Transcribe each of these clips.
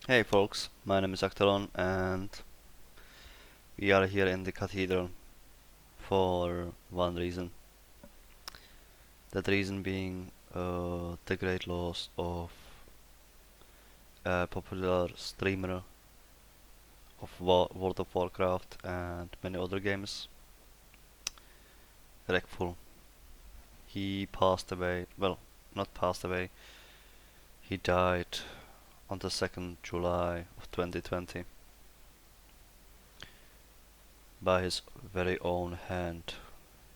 Hey folks, my name is Actalon and we are here in the cathedral for one reason. That reason being the great loss of a popular streamer of World of Warcraft and many other games, Reckful. He passed away, well, not passed away, he died on the 2nd July of 2020 by his very own hand.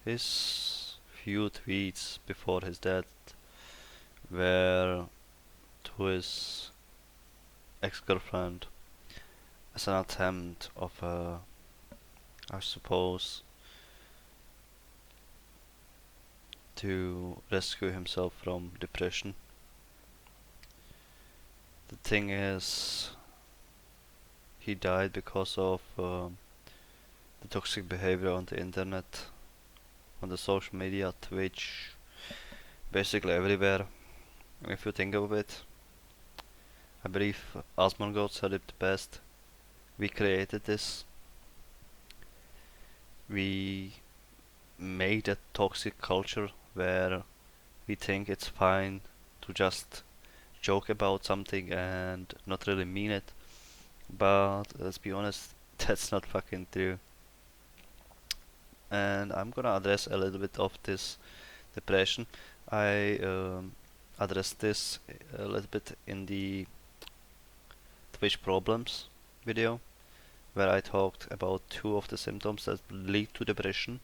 His few tweets before his death were to his ex-girlfriend as an attempt of, I suppose, to rescue himself from depression. The thing is, he died because of the toxic behavior on the internet, on the social media, Twitch, basically everywhere. If you think of it, I believe Asmongold said it best. We created this. We made a toxic culture where we think it's fine to just joke about something and not really mean it. But let's be honest, that's not fucking true. And I'm gonna address a little bit of this depression. I addressed this a little bit in the Twitch problems video, where I talked about two of the symptoms that lead to depression.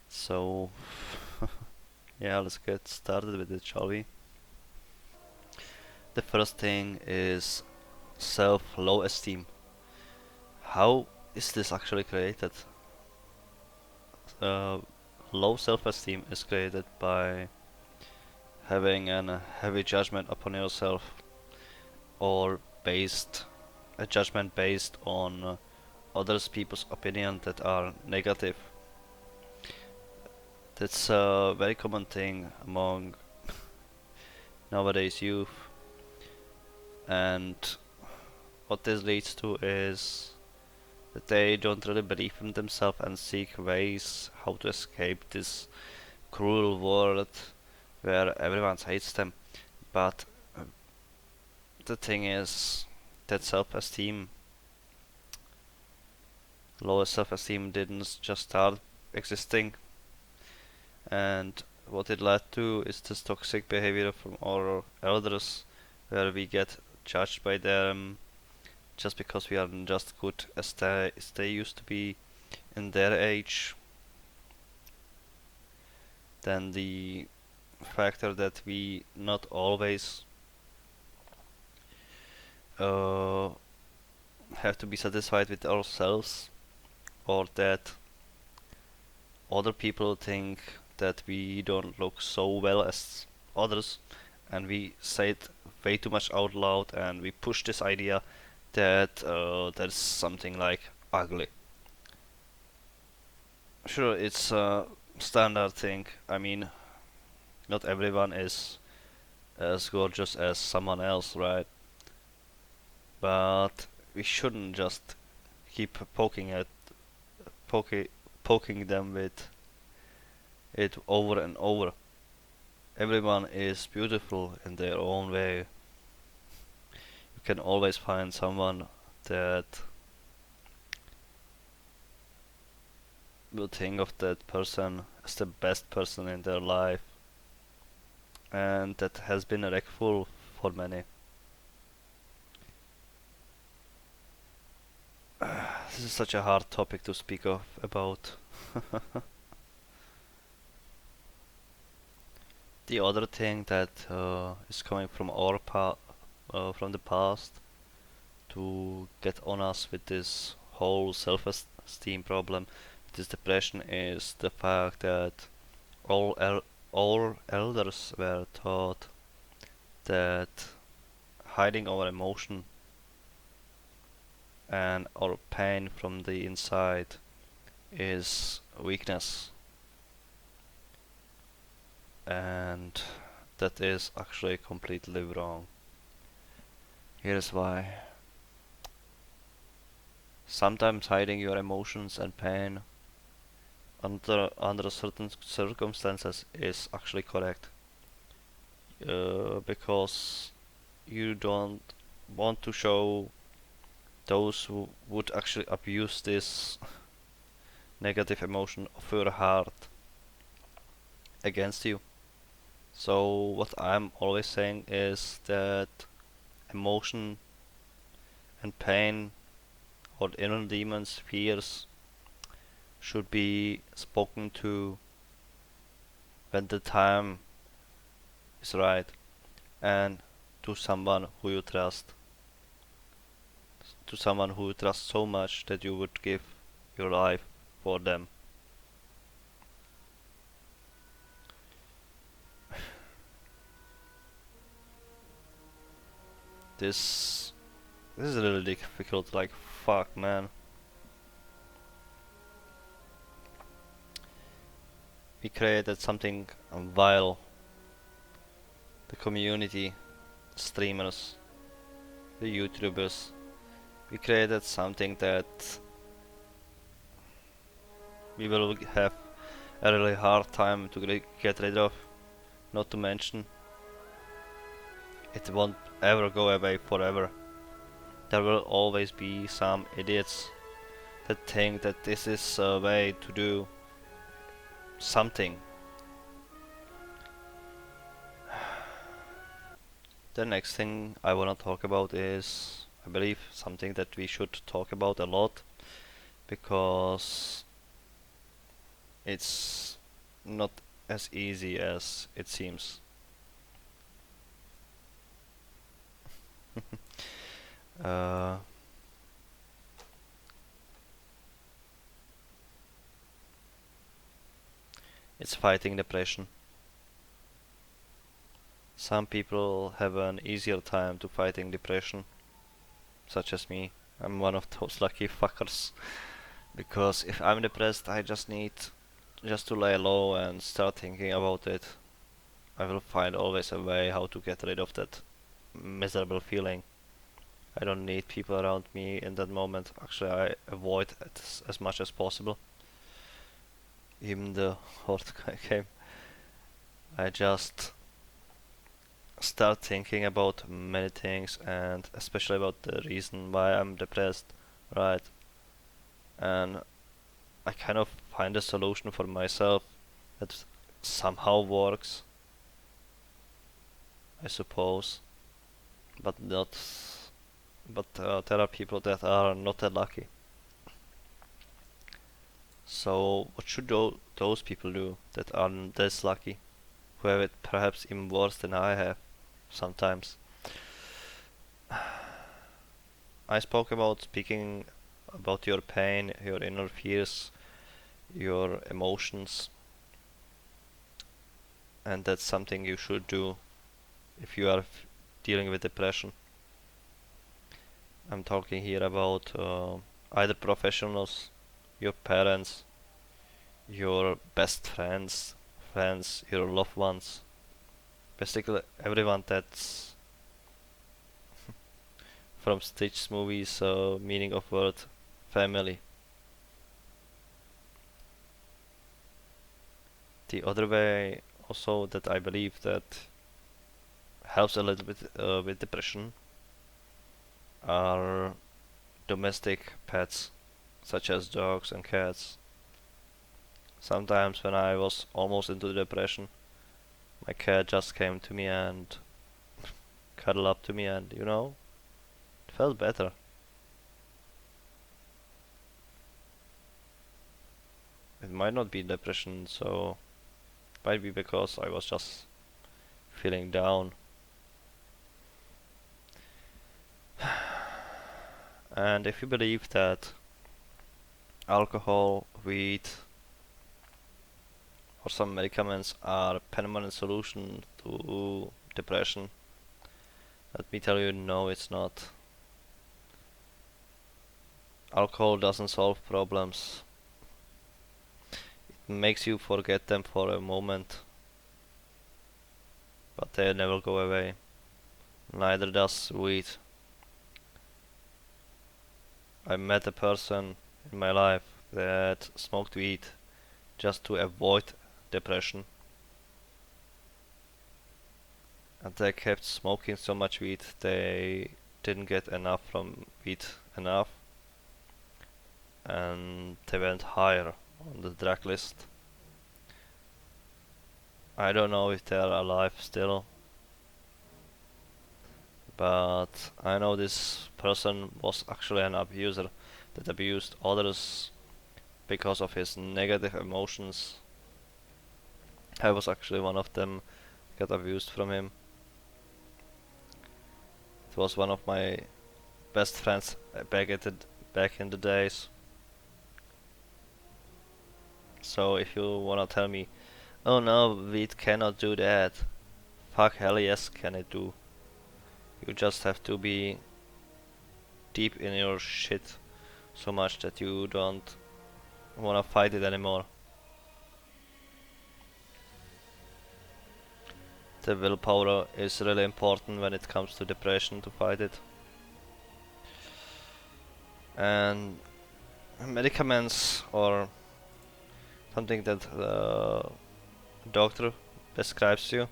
So, yeah, let's get started with it, shall we? The first thing is self-low esteem. How is this actually created? Uh, Low self-esteem is created by having a heavy judgment upon yourself, or based a judgment based on others people's opinion that are negative. That's a very common thing among nowadays youth, and what this leads to is that they don't really believe in themselves and seek ways how to escape this cruel world where everyone hates them. But the thing is that lower self-esteem didn't just start existing, and what it led to is this toxic behavior from our elders, where we get judged by them just because we aren't just good as they used to be in their age. Then the factor that we not always uh, have to be satisfied with ourselves, or that other people think that we don't look so well as others, and we say it way too much out loud, and we push this idea that there's something like ugly. Sure, it's a standard thing. I mean, not everyone is as gorgeous as someone else, right? But we shouldn't just keep poking, poking them with it over and over. Everyone is beautiful in their own way. You can always find someone that will think of that person as the best person in their life, and that has been a Reckful for many. This is such a hard topic to speak of about. The other thing that is coming from from the past to get on us with this whole self-esteem problem, this depression, is the fact that all elders were taught that hiding our emotion and our pain from the inside is weakness, and that is actually completely wrong. Here's why. Sometimes hiding your emotions and pain under certain circumstances is actually correct. Because you don't want to show those who would actually abuse this negative emotion of your heart against you. So what I'm always saying is that emotion and pain or inner demons, fears should be spoken to when the time is right and to someone who you trust. To someone who you trust so much that you would give your life for them. This this is really difficult, like fuck man. We created something vile. The community, streamers, the YouTubers. We created something that we will have a really hard time to get rid of. Not to mention, it won't ever go away forever. There will always be some idiots that think that this is a way to do something. The next thing I wanna talk about is, I believe, something that we should talk about a lot because it's not as easy as it seems. uh, it's fighting depression. Some people have an easier time to fighting depression, such as me. I'm one of those lucky fuckers. Because if I'm depressed, I just need just to lay low and start thinking about it. I will find always a way how to get rid of that miserable feeling. I don't need people around me in that moment. Actually, I avoid it as much as possible. Even the hard game. I just start thinking about many things and especially about the reason why I'm depressed, right? And I kind of find a solution for myself that somehow works, I suppose, but not. But there are people that are not that lucky. So what should those people do that aren't this lucky, who have it perhaps even worse than I have sometimes? I spoke about speaking about your pain, your inner fears, your emotions, and that's something you should do if you are dealing with depression. I'm talking here about either professionals, your parents, your best friends, your loved ones, basically everyone that's from Stitch's movies, meaning of word, family. The other way also that I believe that helps a little bit with depression are domestic pets, such as dogs and cats. Sometimes when I was almost into depression, my cat just came to me and cuddled up to me and, it felt better. It might not be depression, so it might be because I was just feeling down. And if you believe that alcohol, weed, or some medicaments are a permanent solution to depression, let me tell you, no, it's not. Alcohol doesn't solve problems. It makes you forget them for a moment, but they never go away. Neither does weed. I met a person in my life that smoked weed just to avoid depression, and they kept smoking so much weed they didn't get enough from weed enough, and they went higher on the drug list. I don't know if they are alive still, but I know this person was actually an abuser that abused others because of his negative emotions. I was actually one of them, got abused from him. It was one of my best friends back in the days. So if you wanna tell me, oh no, weed cannot do that, fuck hell yes can it do. You just have to be deep in your shit so much that you don't wanna fight it anymore. The willpower is really important when it comes to depression to fight it. And medicaments or something that the doctor prescribes you,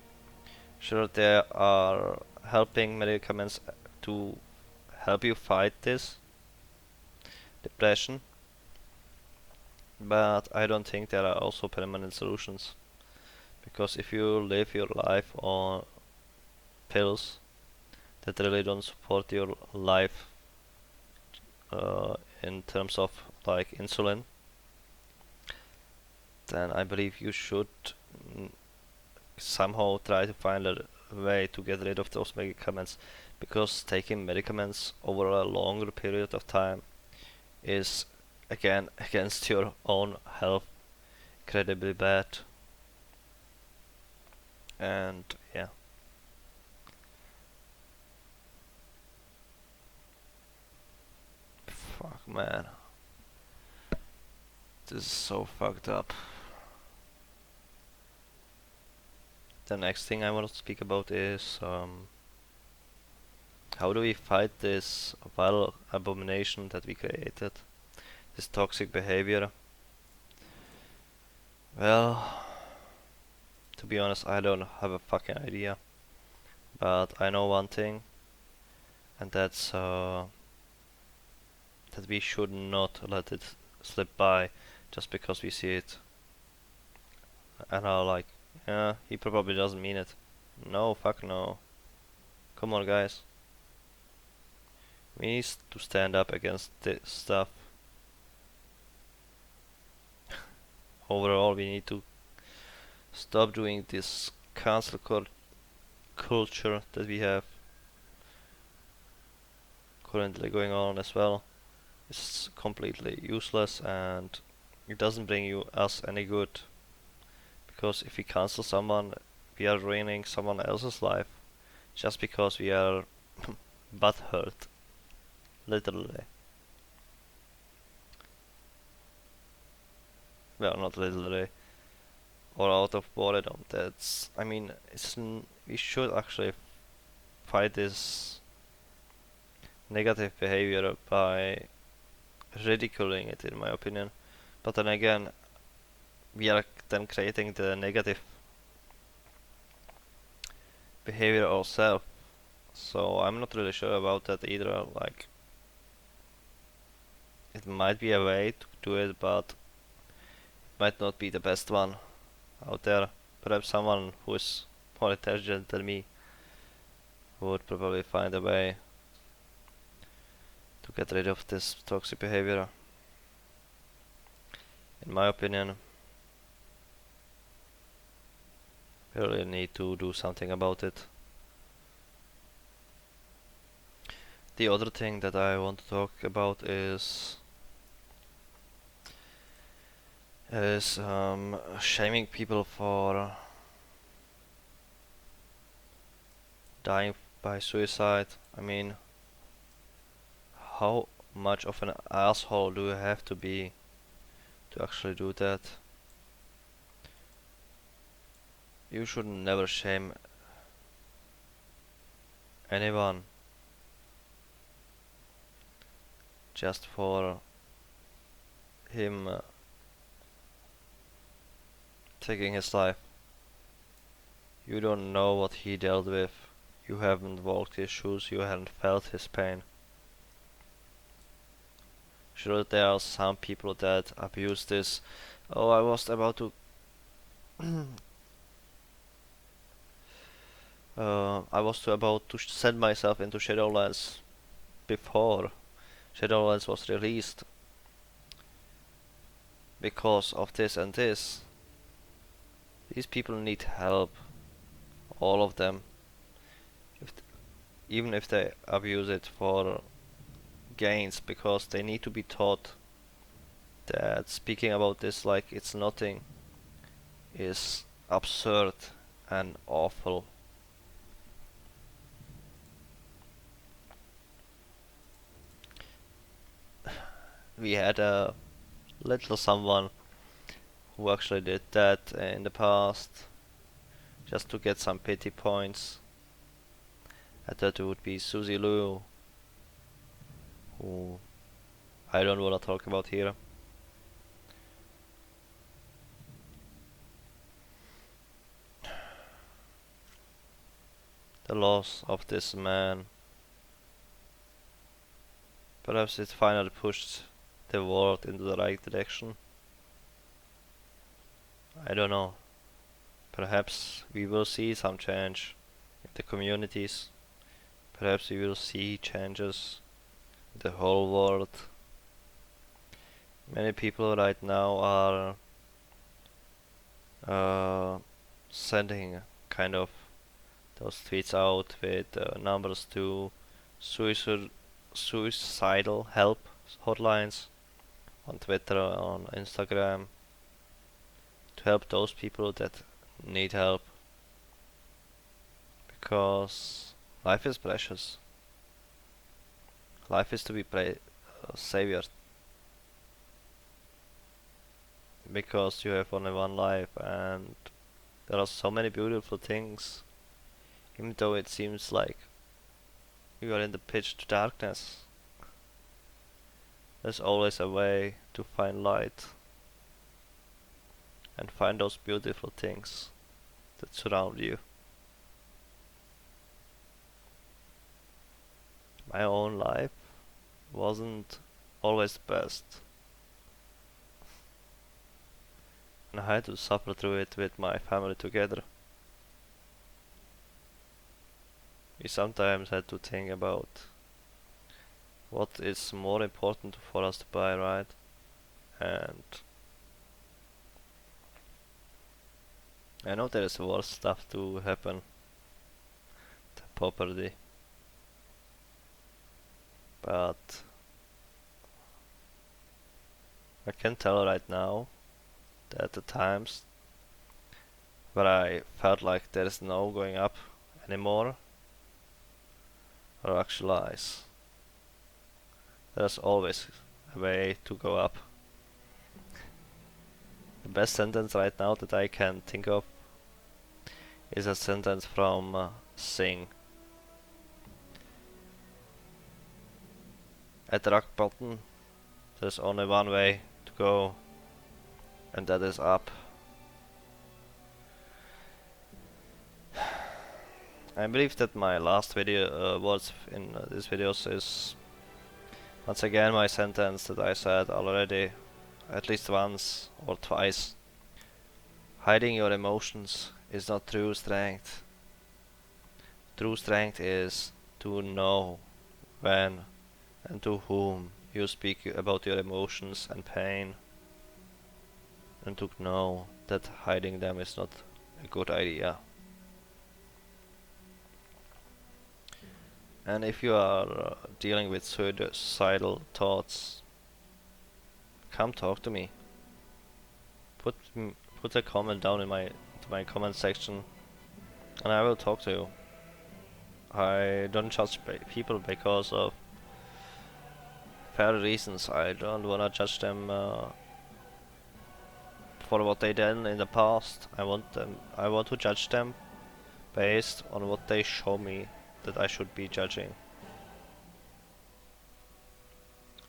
sure there are helping medicaments to help you fight this depression, but I don't think there are also permanent solutions, because if you live your life on pills that really don't support your life in terms of like insulin, then I believe you should somehow try to find a way to get rid of those medicaments, because taking medicaments over a longer period of time is again against your own health incredibly bad. And yeah, fuck man, this is so fucked up. The next thing I want to speak about is how do we fight this vile abomination that we created, this toxic behavior? Well, to be honest, I don't have a fucking idea, but I know one thing, and that's that we should not let it slip by just because we see it and are like, yeah, he probably doesn't mean it. No, fuck no. Come on, guys. We need to stand up against this stuff. Overall, we need to stop doing this cancel culture that we have currently going on as well. It's completely useless and it doesn't bring us any good. Because if we cancel someone, we are ruining someone else's life just because we are butthurt, literally. Well, not literally, or out of boredom. That's, I mean, we should actually fight this negative behavior by ridiculing it, in my opinion. But then again, we are then creating the negative behavior ourselves. So I'm not really sure about that either. Like, it might be a way to do it, but it might not be the best one out there. Perhaps someone who is more intelligent than me would probably find a way to get rid of this toxic behavior. In my opinion, we really need to do something about it. The other thing that I want to talk about is shaming people for dying by suicide. I mean, how much of an asshole do you have to be to actually do that? You should never shame anyone just for him taking his life. You don't know what he dealt with. You haven't walked his shoes, you haven't felt his pain. Sure, there are some people that abuse this. Oh, I was about to about to send myself into Shadowlands before Shadowlands was released because of this and this. These people need help, all of them. If even if they abuse it for gains, because they need to be taught that speaking about this like it's nothing is absurd and awful. We had a little someone who actually did that in the past just to get some pity points. And that would be Susie Liu, who I don't want to talk about here. The loss of this man. Perhaps it finally pushed the world into the right direction. I don't know. Perhaps we will see some change in the communities. Perhaps we will see changes in the whole world. Many people right now are sending kind of those tweets out with numbers to suicidal help hotlines on Twitter, on Instagram, to help those people that need help, because life is precious. Life is to be savored, because you have only one life and there are so many beautiful things, even though it seems like you are in the pitch darkness. There's always a way to find light and find those beautiful things that surround you. My own life wasn't always the best, and I had to suffer through it with my family together. We sometimes had to think about what is more important for us to buy, right? And I know there is worse stuff to happen than property, but I can tell right now that the times where I felt like there is no going up anymore are actually lies. There's always a way to go up. The best sentence right now that I can think of is a sentence from Sing. At the rock bottom, there's only one way to go, and that is up. I believe that my last video words in these videos is once again my sentence that I said already at least once or twice. Hiding your emotions is not true strength. True strength is to know when and to whom you speak about your emotions and pain, and to know that hiding them is not a good idea. And if you are dealing with suicidal thoughts, come talk to me. Put a comment down in my comment section, and I will talk to you. I don't judge people because of fair reasons. I don't wanna judge them for what they did in the past. I want to judge them based on what they show me that I should be judging.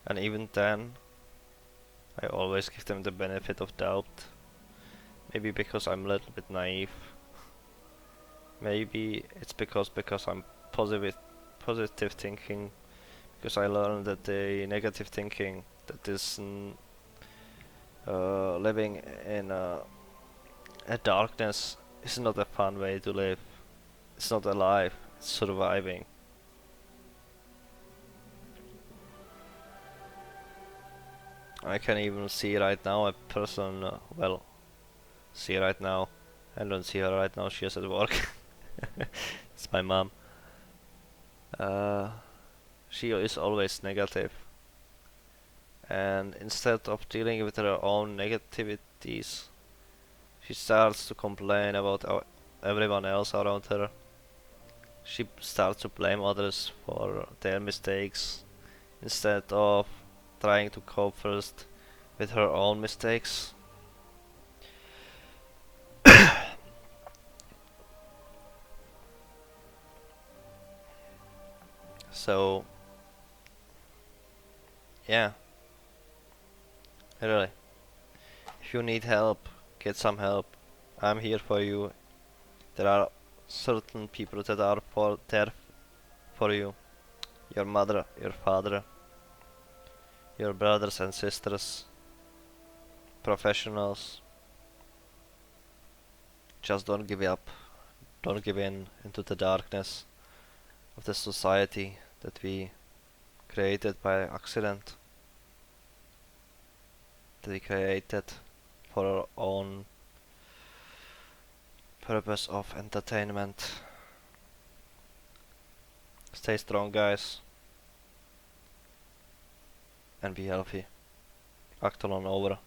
And even then, I always give them the benefit of doubt. Maybe because I'm a little bit naive. Maybe it's because I'm positive thinking. Because I learned that the negative thinking, that is living in a darkness, is not a fun way to live. It's not alive. It's surviving. I can even see right now a person, well, see right now. I don't see her right now, she is at work. It's my mom. Uh, she is always negative. And instead of dealing with her own negativities, she starts to complain about everyone else around her. She starts to blame others for their mistakes instead of trying to cope first with her own mistakes. So, yeah, really. If you need help, get some help. I'm here for you. There are certain people that are there for you. Your mother, your father, your brothers and sisters, professionals. Just don't give up. Don't give in into the darkness of the society that we created by accident. That we created for our own purpose of entertainment. Stay strong, guys, and be healthy. Acton on over.